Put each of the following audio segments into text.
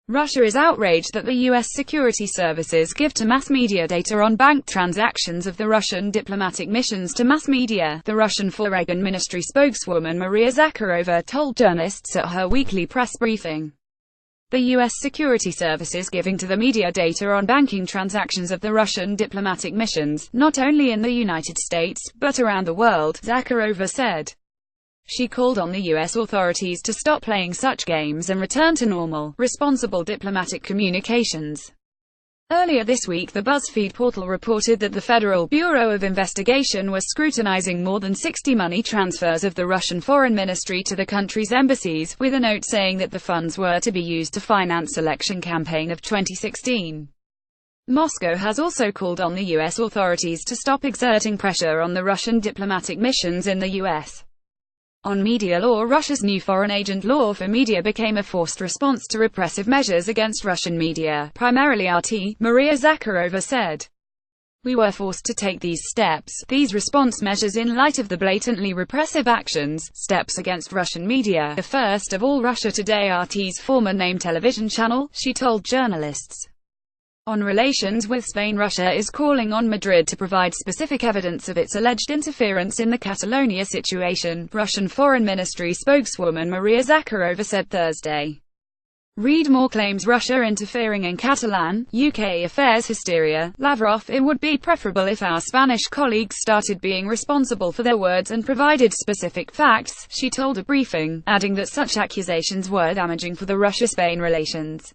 Russia is outraged that the U.S. security services give to mass media data on bank transactions of the Russian diplomatic missions to mass media, the Russian Foregn Ministry spokeswoman Maria Zakharova told journalists at her weekly press briefing. The U.S. security services giving to the media data on banking transactions of the Russian diplomatic missions, not only in the United States, but around the world, Zakharova said. She called on the U.S. authorities to stop playing such games and return to normal, responsible diplomatic communications. Earlier this week, the BuzzFeed portal reported that the Federal Bureau of Investigation was scrutinizing more than 60 money transfers of the Russian Foreign Ministry to the country's embassies, with a note saying that the funds were to be used to finance election campaign of 2016. Moscow has also called on the U.S. authorities to stop exerting pressure on the Russian diplomatic missions in the U.S. On media law, Russia's new foreign agent law for media became a forced response to repressive measures against Russian media, primarily RT, Maria Zakharova said. We were forced to take these response measures in light of the blatantly repressive steps against Russian media, the first of all Russia Today, RT's former name television channel, she told journalists. On relations with Spain, Russia is calling on Madrid to provide specific evidence of its alleged interference in the Catalonia situation, Russian Foreign Ministry spokeswoman Maria Zakharova said Thursday. Read more claims Russia interfering in Catalan, UK affairs hysteria, Lavrov. It would be preferable if our Spanish colleagues started being responsible for their words and provided specific facts, she told a briefing, adding that such accusations were damaging for the Russia-Spain relations.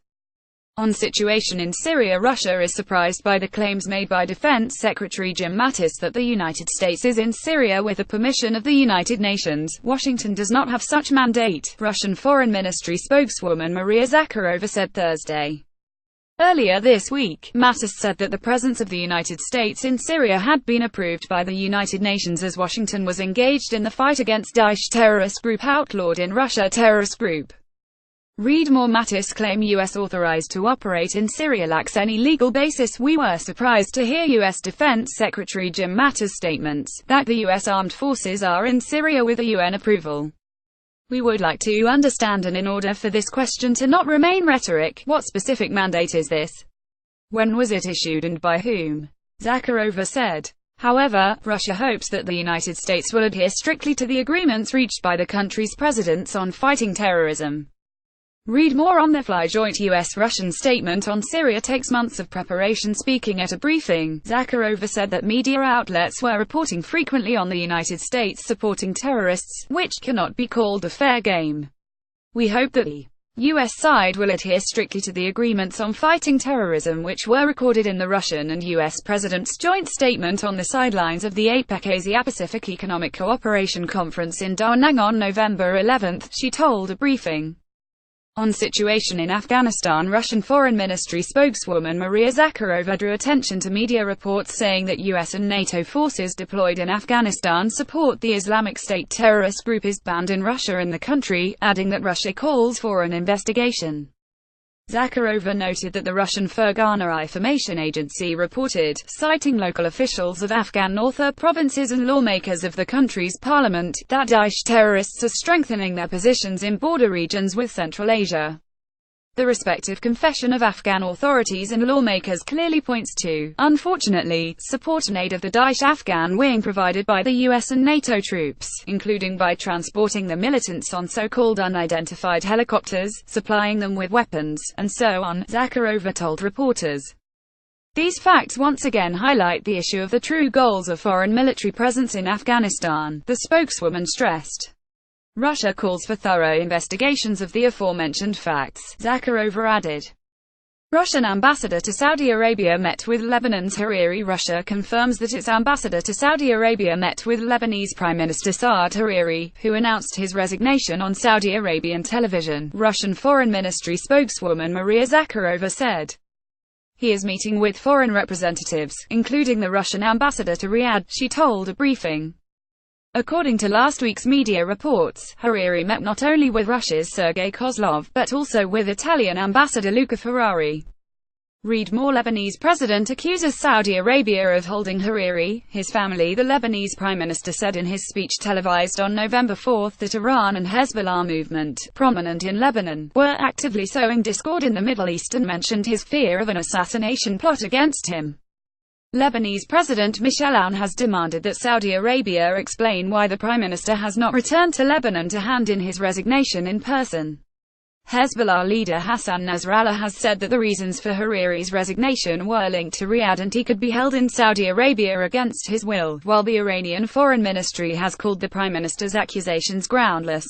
On situation in Syria, Russia is surprised by the claims made by Defense Secretary Jim Mattis that the United States is in Syria with the permission of the United Nations. Washington does not have such mandate, Russian Foreign Ministry spokeswoman Maria Zakharova said Thursday. Earlier this week, Mattis said that the presence of the United States in Syria had been approved by the United Nations as Washington was engaged in the fight against Daesh terrorist group outlawed in Russia terrorist group. Read more. Mattis claim U.S. authorized to operate in Syria lacks any legal basis. We were surprised to hear U.S. Defense Secretary Jim Mattis' statements that the U.S. armed forces are in Syria with a UN approval. We would like to understand, and in order for this question to not remain rhetoric, what specific mandate is this? When was it issued and by whom? Zakharova said. However, Russia hopes that the United States will adhere strictly to the agreements reached by the country's presidents on fighting terrorism. Read more. On the fly joint U.S.-Russian statement on Syria takes months of preparation. Speaking at a briefing, Zakharova said that media outlets were reporting frequently on the United States supporting terrorists, which cannot be called a fair game. We hope that the U.S. side will adhere strictly to the agreements on fighting terrorism which were recorded in the Russian and U.S. presidents' joint statement on the sidelines of the APEC Asia-Pacific Economic Cooperation Conference in Da Nang on November 11, she told a briefing. On situation in Afghanistan, Russian Foreign Ministry spokeswoman Maria Zakharova drew attention to media reports saying that U.S. and NATO forces deployed in Afghanistan support the Islamic State terrorist group is banned in Russia and the country, adding that Russia calls for an investigation. Zakharova noted that the Russian Fergana Information Agency reported, citing local officials of Afghan northern provinces and lawmakers of the country's parliament, that Daesh terrorists are strengthening their positions in border regions with Central Asia. The respective confession of Afghan authorities and lawmakers clearly points to, unfortunately, support and aid of the Daesh Afghan wing provided by the US and NATO troops, including by transporting the militants on so-called unidentified helicopters, supplying them with weapons, and so on, Zakharova told reporters. These facts once again highlight the issue of the true goals of foreign military presence in Afghanistan, the spokeswoman stressed. Russia calls for thorough investigations of the aforementioned facts, Zakharova added. Russian ambassador to Saudi Arabia met with Lebanon's Hariri. Russia confirms that its ambassador to Saudi Arabia met with Lebanese Prime Minister Saad Hariri, who announced his resignation on Saudi Arabian television, Russian Foreign Ministry spokeswoman Maria Zakharova said. He is meeting with foreign representatives, including the Russian ambassador to Riyadh, she told a briefing. According to last week's media reports, Hariri met not only with Russia's Sergei Kozlov, but also with Italian ambassador Luca Ferrari. Read more. Lebanese president accuses Saudi Arabia of holding Hariri, his family. The Lebanese prime minister said in his speech televised on November 4 that Iran and Hezbollah movement, prominent in Lebanon, were actively sowing discord in the Middle East and mentioned his fear of an assassination plot against him. Lebanese President Michel Aoun has demanded that Saudi Arabia explain why the prime minister has not returned to Lebanon to hand in his resignation in person. Hezbollah leader Hassan Nasrallah has said that the reasons for Hariri's resignation were linked to Riyadh and he could be held in Saudi Arabia against his will, while the Iranian Foreign Ministry has called the prime minister's accusations groundless.